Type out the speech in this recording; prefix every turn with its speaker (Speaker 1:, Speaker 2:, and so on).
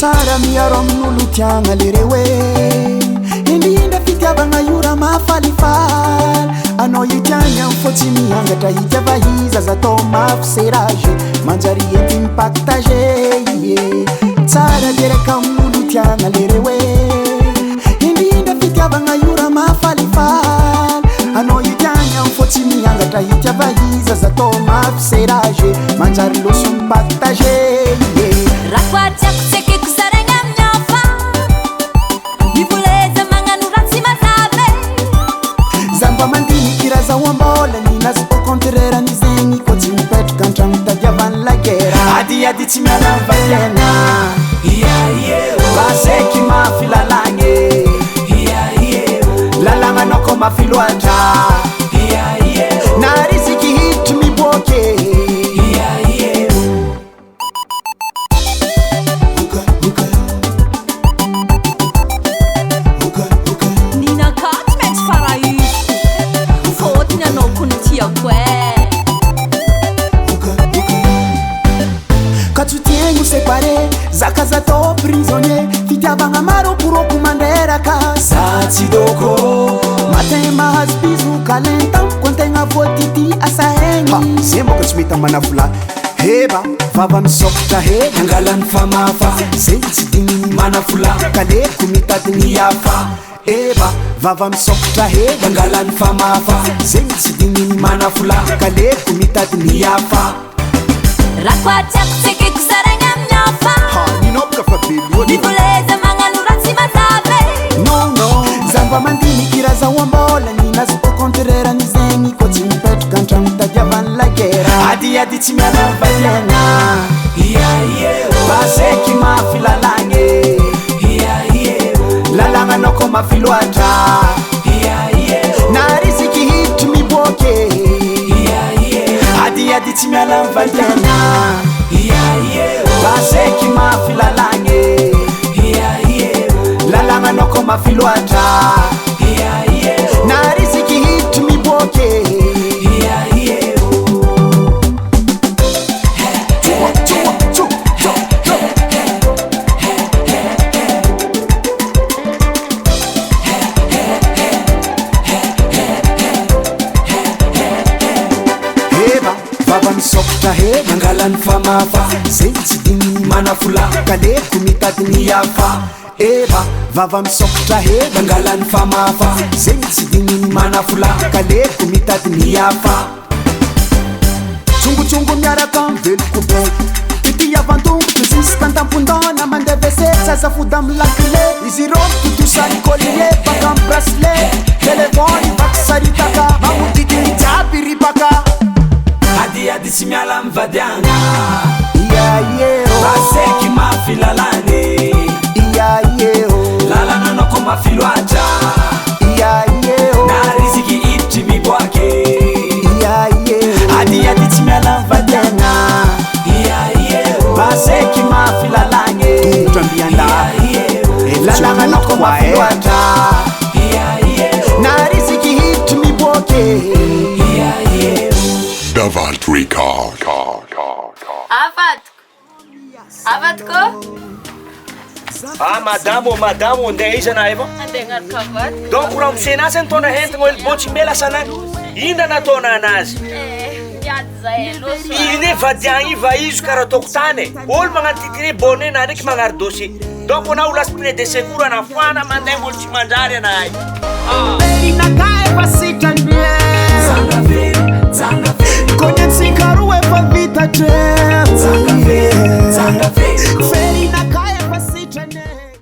Speaker 1: tsara miaro amin'olo tiagna lere hoe indrindra fitiavagna ora mafalifaly anao io tiagny amy fotsy miangatra hitiava iza za tao mafy serage manjary enti mipactage ie tsara leraka amin'olo tiagna lere hoe indrindra fitiavagna ora mafalifaly anao io tiagny amy fotsy miangatra hitiava iza za tao mafy serage manjary loso mipactage ie
Speaker 2: Rakwatsako tsekeko saragna amin'ny hafa Mivoleza magnano ratsy mazave
Speaker 1: Zamba mandiniky raha zaho ambola ninazy po contraire an'izegny koa tsy mipetraka antragno tadiavany la guerre adiady tsy miala valiana baseky mafy lalagny lalagna koa mafy loatra na riziky hiditry miboaky Katutiengu separe zakaza to prisonnier fitiavagna marokoroko manderaka satsidoko matema hazibizo kalentan kontegna voatity asa hegny ze moka tsy mety manavola heba vava misokatra he angalany famafa ze tsy digniny manavola kaleko mitadiny hafa eba vava misokatra he angalany famafa ze tsy digniny manavola kaleko mitadiny hafa
Speaker 2: Rakwatsako tsekeko saragna amin'ny hafa
Speaker 1: ninopka fa beloany
Speaker 2: Mivoleza magnano ratsy mazave
Speaker 1: no zamba mandiniky raha zaho ambola ninazy po contraire an'izegny koa tsy mipetraka antragno tadiavany la guerre adiady tsy miala valiana baseky mafy lalagny lalagna koa mafy loatra na riziky hiditry miboaky adiady tsy miala valiana baseky mafy lalagny lalagna koa mafy loatra na riziky hiditry miboaky misokatra he mangalany famafa ze tsy digniny manavola kaleko mitadiny hafa eba vava misokatra he mangalany famafa ze tsy digniny manavola kaleko mitadiny hafa tsongotsongo miaraka veloko be itiavantongotro ziska antampondona mandevese sasafody amy lakile izy ro totosany collier baka amy bracelet telefony baka saritaka mamodidiny jiaby ribaka adiady tsy miala amy vadiagna baseky mafy lalagny lalagna koa mafy loatra na riziky hiditry miboaky adiady tsy miala amy vadiagna baseky mafy lalagny lalagna koa mafy loatra na riziky hiditry miboaky
Speaker 3: Davalt Record.
Speaker 2: Avatko
Speaker 4: madamo andeha iza na eva
Speaker 2: andeha gnarokavaty
Speaker 4: donc raha misenasy ny tona hentigna olo bô tsy mela sanany inona nataona anazy
Speaker 2: miady zahay loso
Speaker 4: ine vadiagny iva izy karaha ataoko tany olo magnano titire bonne na ndraiky magnary dossier donc na olo aspiré de secours anafoana mandeha olo tsy mandrary anahy
Speaker 1: inaka efa sitrany